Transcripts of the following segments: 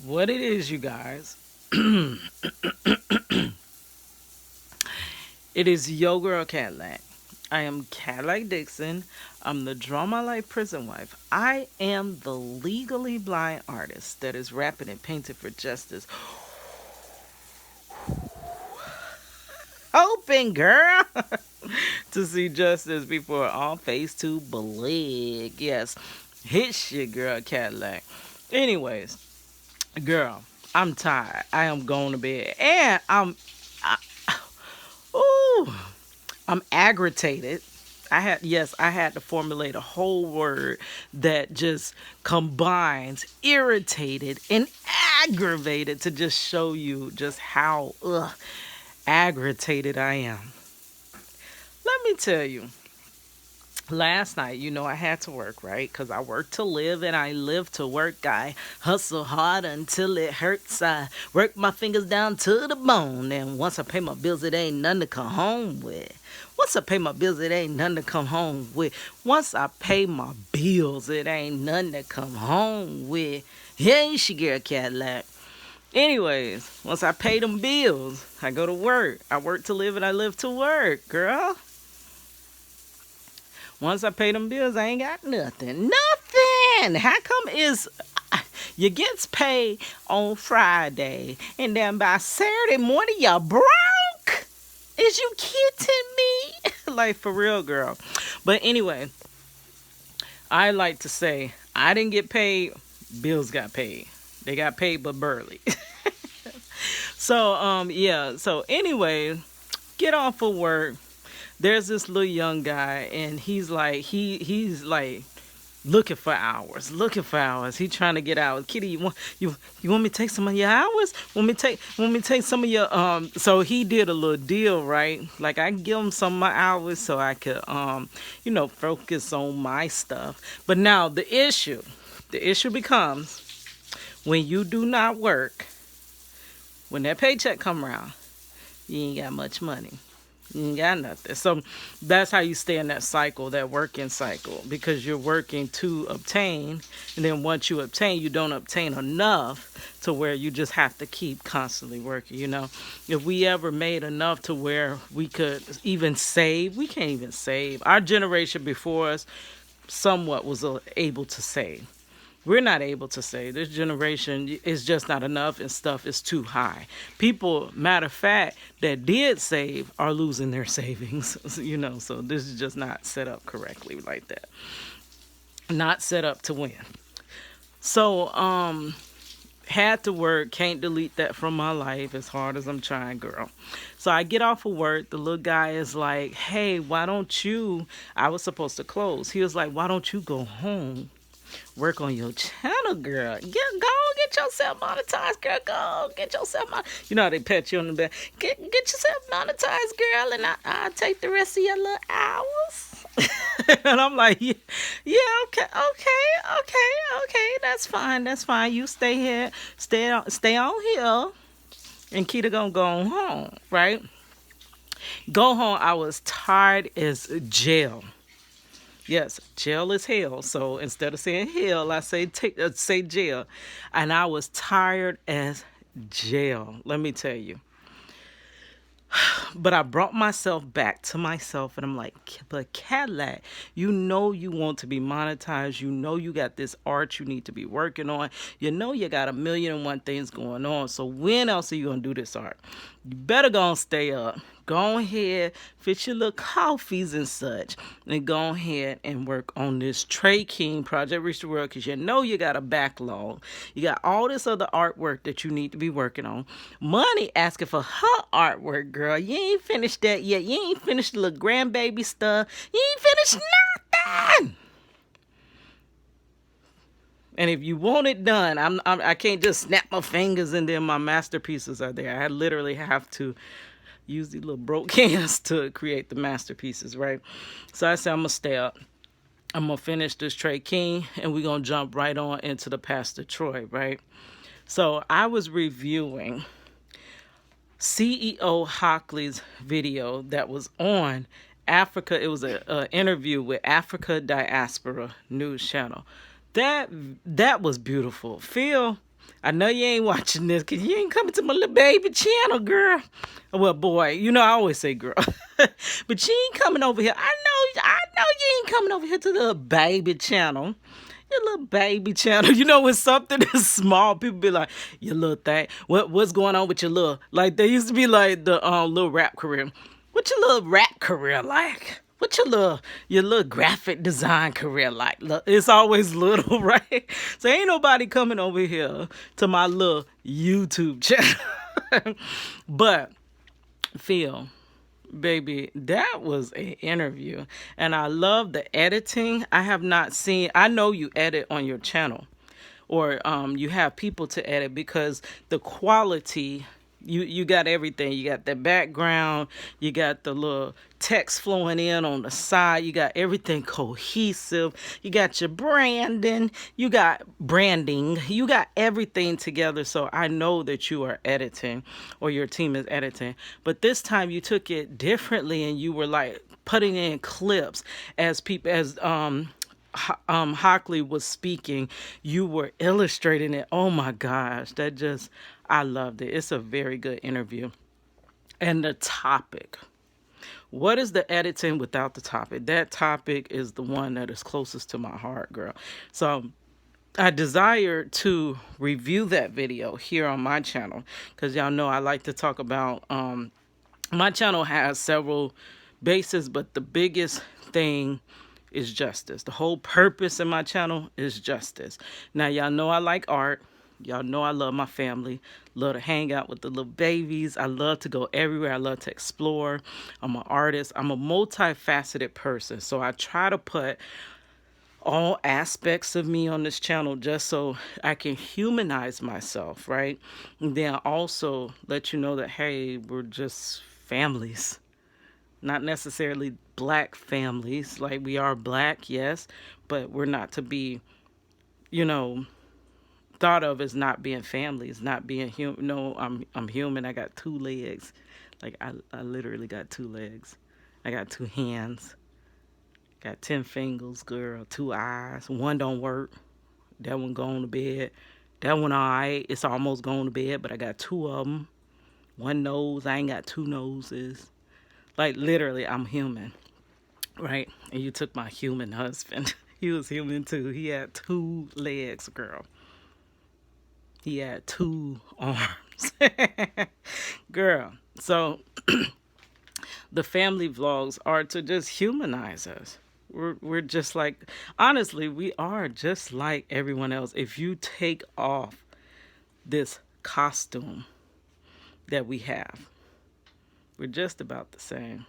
What it is, you guys. It is Yo Girl Cadillac. I am Cadillac Dixon. I'm the Drama Life Prison Wife. I am the legally blind artist that is rapping and painting for justice. Hoping, girl, to see justice before all face to bleed. Yes, hit your girl Cadillac. Anyways, girl, I'm tired. I am going to bed, and I, ooh, I'm aggravated. I had to formulate a whole word that just combines irritated and aggravated to just show you just how aggravated I am. Let me tell you, last night, I had to work, right? Because I work to live and I live to work. I hustle hard until it hurts. I work my fingers down to the bone. And once I pay my bills, it ain't nothing to come home with. Once I pay my bills, it ain't nothing to come home with. Once I pay my bills, it ain't nothing to come home with. Yeah, you should get a Cadillac. Anyways, once I pay them bills, I go to work. I work to live and I live to work, girl. Once I pay them bills, I ain't got nothing. Nothing. How come is you gets paid on Friday and then by Saturday morning you're broke? Is you kidding me? Like for real, girl. But anyway, I like to say I didn't get paid. Bills got paid. They got paid, but barely. So yeah. So anyway, get off of work. There's this little young guy, and he's like looking for hours. He trying to get hours. Kitty, you want me to take some of your hours? Want me to take some of your So he did a little deal, right? Like I can give him some of my hours so I could focus on my stuff. But now the issue becomes when you do not work, when that paycheck come around, you ain't got much money. You ain't got nothing. So that's how you stay in that cycle, that working cycle, because you're working to obtain. And then once you obtain, you don't obtain enough to where you just have to keep constantly working. If we ever made enough to where we could even save, we can't even save. Our generation before us somewhat was able to save. We're not able to say this generation is just not enough and stuff is too high. People, matter of fact, that did save are losing their savings, so this is just not set up correctly like that. Not set up to win. So, had to work, can't delete that from my life as hard as I'm trying, girl. So I get off of work. The little guy is like, hey, why don't you? I was supposed to close. He was like, why don't you go home? Work on your channel, girl. Get yourself monetized, girl. Go get yourself monetized. You know how they pat you on the back. Get yourself monetized, girl, and I'll take the rest of your little hours. And I'm like, yeah, okay. That's fine. You stay here, stay on here, and Keita gonna go on home, right? Go home. I was tired as jail. Yes, jail is hell. So instead of saying hell, I say jail. And I was tired as jail. Let me tell you. But I brought myself back to myself, and I'm like, but Cadillac, you want to be monetized. You got this art you need to be working on. You got a million and one things going on. So when else are you going to do this art? You better go and stay up. Go ahead, fix your little coffees and such, and go ahead and work on this Trey King Project Reach the World, because you got a backlog. You got all this other artwork that you need to be working on. Money asking for her artwork, girl. You ain't finished that yet. You ain't finished the little grandbaby stuff. You ain't finished nothing. And if you want it done, I can't just snap my fingers and then my masterpieces are there. I literally have to use these little broke cans to create the masterpieces, right? So I said, I'm going to stay up. I'm going to finish this Trey King, and we're going to jump right on into the Pastor Troy, right? So I was reviewing CEO Hockley's video that was on Africa. It was an interview with Africa Diaspora News Channel. That was beautiful. Phil, I know you ain't watching this because you ain't coming to my little baby channel, girl. Well, boy, you know I always say girl. But you ain't coming over here. I know you ain't coming over here to the baby channel. Your little baby channel. You know when something is small, people be like, your little thing. What's going on with your little, like they used to be like the little rap career. What's your little rap career like? What's your little graphic design career like? Look, it's always little, right? So ain't nobody coming over here to my little YouTube channel. But Phil, baby, that was an interview. And I love the editing. I have not seen, I know you edit on your channel or you have people to edit because the quality, you got everything. You got the background, you got the little text flowing in on the side, you got everything cohesive, you got your branding, you got branding, you got everything together. So I know that you are editing or your team is editing, but this time you took it differently and you were like putting in clips as people as Hockley was speaking, you were illustrating it. Oh my gosh, I loved it. It's a very good interview. And the topic. What is the editing without the topic? That topic is the one that is closest to my heart, girl. So I desire to review that video here on my channel because y'all know I like to talk about, my channel has several bases, but the biggest thing is justice. The whole purpose in my channel is justice. Now, y'all know I like art. Y'all know I love my family. Love to hang out with the little babies. I love to go everywhere. I love to explore. I'm an artist. I'm a multifaceted person. So I try to put all aspects of me on this channel just so I can humanize myself, right? And then also let you know that, hey, we're just families. Not necessarily black families. Like, we are black, yes, but we're not to be, thought of as not being families, not being human. No, I'm human. I got 2 legs. Like, I literally got 2 legs. I got 2 hands. Got 10 fingers, girl. 2 eyes. 1 don't work. That one going to bed. That one all right. It's almost going to bed, but I got 2 of them. 1 nose. I ain't got 2 noses. Like, literally, I'm human, right? And you took my human husband. He was human, too. He had 2 legs, girl. He had 2 arms. Girl, so the family vlogs are to just humanize us. We're just like, honestly, we are just like everyone else. If you take off this costume that we have, we're just about the same.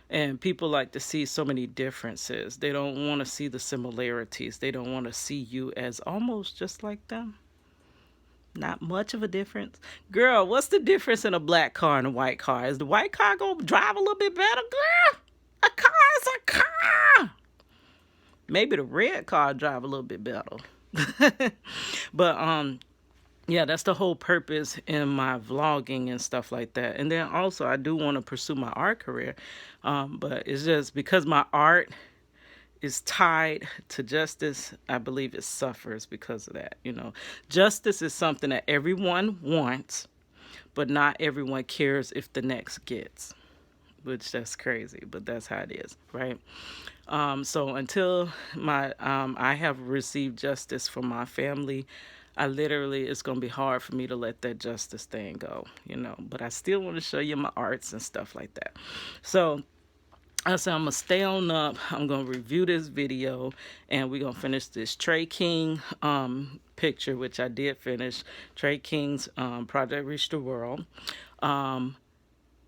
And people like to see so many differences. They don't want to see the similarities. They don't want to see you as almost just like them. Not much of a difference. Girl, what's the difference in a black car and a white car? Is the white car going to drive a little bit better? Girl, a car is a car. Maybe the red car drive a little bit better. But, yeah, that's the whole purpose in my vlogging and stuff like that. And then also I do want to pursue my art career. But it's just because my art is tied to justice, I believe it suffers because of that. Justice is something that everyone wants, but not everyone cares if the next gets, which that's crazy, but that's how it is, right? So until I have received justice from my family, it's going to be hard for me to let that justice thing go, but I still want to show you my arts and stuff like that. So I said, I'm going to stay on up. I'm going to review this video, and we're going to finish this Trey King picture, which I did finish. Trey King's Project Reach the World. And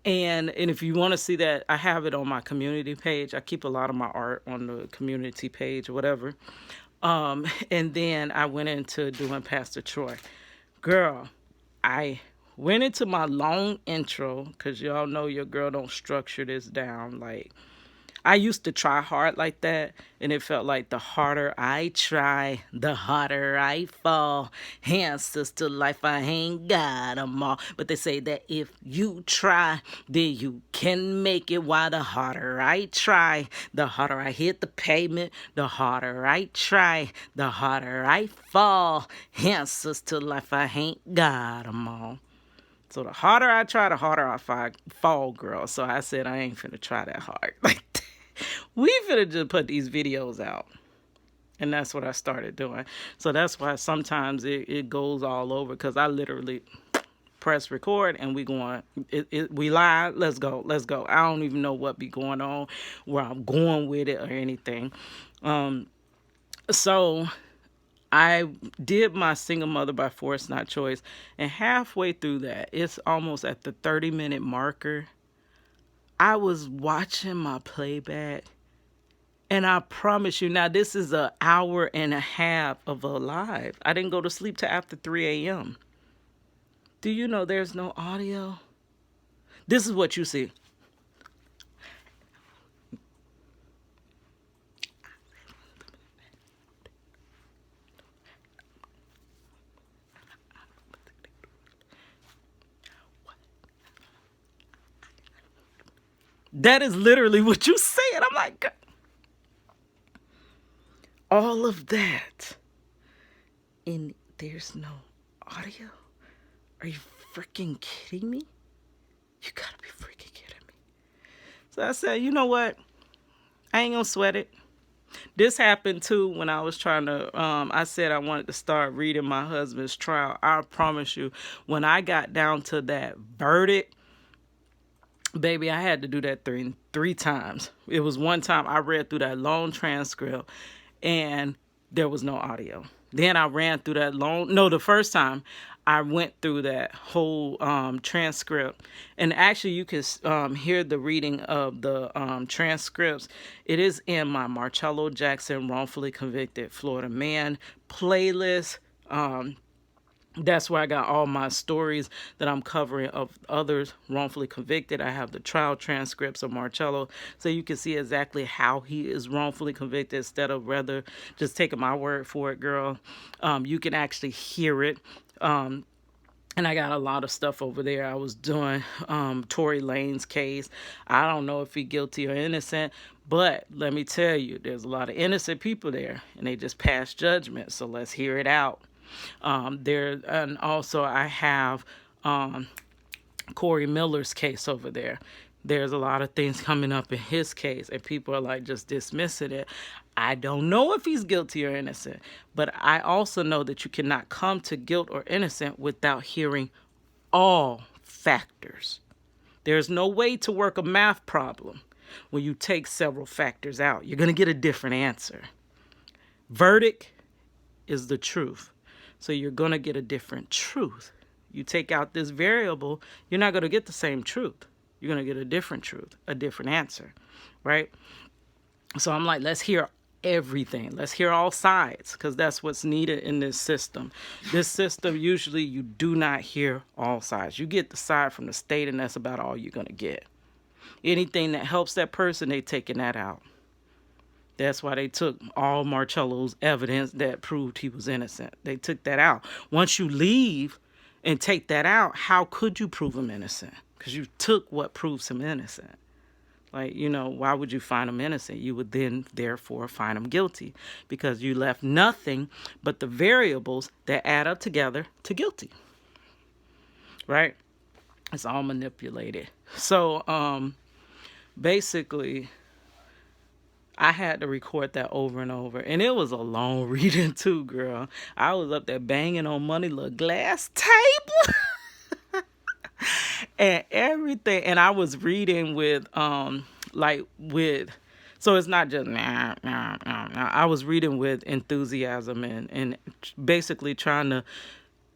if you want to see that, I have it on my community page. I keep a lot of my art on the community page or whatever. And then I went into doing Pastor Troy. Girl, I went into my long intro because y'all know your girl don't structure this down. Like, I used to try hard like that, and it felt like the harder I try, the harder I fall. Answers to life, I ain't got 'em all. But they say that if you try, then you can make it. Why the harder I try, the harder I hit the pavement, the harder I try, the harder I fall. Answers to life, I ain't got 'em all. So the harder I try, the harder I fall, girl. So I said I ain't finna try that hard. Like, we finna just put these videos out. And that's what I started doing. So that's why sometimes it goes all over, because I literally press record and we going, we live, let's go. I don't even know what be going on, where I'm going with it or anything. So I did my Single Mother by Force Not Choice, and halfway through that, it's almost at the 30-minute marker, I was watching my playback, and I promise you, now this is an hour and a half of a live. I didn't go to sleep till after 3 a.m. Do you know there's no audio? This is what you see. That is literally what you said. I'm like, all of that, and there's no audio? Are you freaking kidding me? You gotta be freaking kidding me. So I said, you know what? I ain't gonna sweat it. This happened too when I was trying to, I said I wanted to start reading my husband's trial. I promise you, when I got down to that verdict, baby, I had to do that three times. It was one time I read through that long transcript and there was no audio. Then I ran through that the first time I went through that whole transcript. And actually you can hear the reading of the transcripts. It is in my Marcello Jackson Wrongfully Convicted Florida Man playlist. That's where I got all my stories that I'm covering of others wrongfully convicted. I have the trial transcripts of Marcello, so you can see exactly how he is wrongfully convicted instead of rather just taking my word for it, girl. You can actually hear it. And I got a lot of stuff over there. I was doing Tory Lane's case. I don't know if he's guilty or innocent, but let me tell you, there's a lot of innocent people there, and they just passed judgment, so let's hear it out. And also I have Corey Miller's case over there. There's a lot of things coming up in his case, and people are like just dismissing it. I don't know if he's guilty or innocent, but I also know that you cannot come to guilt or innocent without hearing all factors. There's no way to work a math problem when you take several factors out. You're going to get a different answer. Verdict is the truth. So you're going to get a different truth. You take out this variable, you're not going to get the same truth. You're going to get a different truth, a different answer, right? So I'm like, let's hear everything. Let's hear all sides, because that's what's needed in this system. This system, usually you do not hear all sides. You get the side from the state, and that's about all you're going to get. Anything that helps that person, they taking that out. That's why they took all Marcello's evidence that proved he was innocent. They took that out. Once you leave and take that out, how could you prove him innocent? Because you took what proves him innocent. Like, why would you find him innocent? You would then, therefore, find him guilty, because you left nothing but the variables that add up together to guilty. Right? It's all manipulated. So, basically, I had to record that over and over. And it was a long reading too, girl. I was up there banging on Money Little Glass table. And everything. And I was reading with, so it's not just, I was reading with enthusiasm and basically trying to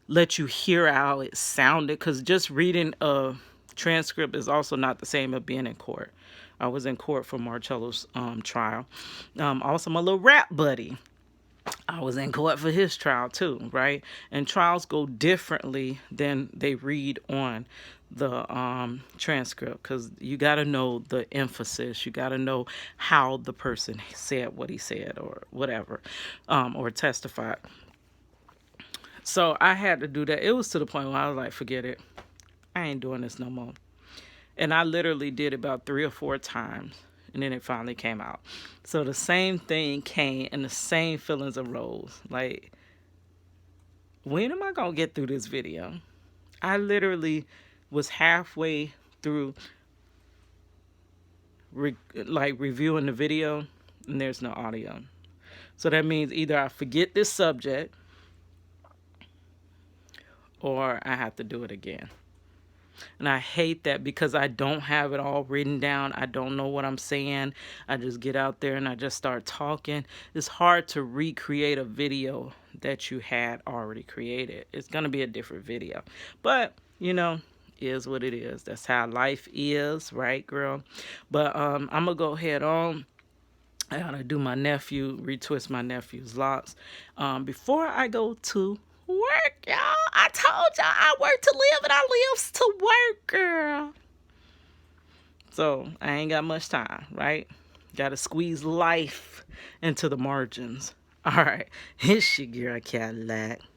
let you hear how it sounded. Because just reading a transcript is also not the same as being in court. I was in court for Marcello's trial. Also, my little rap buddy, I was in court for his trial too, right? And trials go differently than they read on the transcript, because you got to know the emphasis. You got to know how the person said what he said or whatever, or testified. So I had to do that. It was to the point where I was like, forget it. I ain't doing this no more. And I literally did about 3 or 4 times. And then it finally came out. So the same thing came and the same feelings arose. Like, when am I going to get through this video? I literally was halfway through reviewing the video and there's no audio. So that means either I forget this subject or I have to do it again. And I hate that because I don't have it all written down. I don't know what I'm saying. I just get out there and I just start talking. It's hard to recreate a video that you had already created. It's going to be a different video. But, you know, is what it is. That's how life is, right, girl? But I'm going to go ahead on. I got to do my nephew, retwist my nephew's locks. Before I go to work, y'all. I told y'all I work to live and I live to work, girl. So I ain't got much time, right? Got to squeeze life into the margins. All right. It's your girl Cadillac.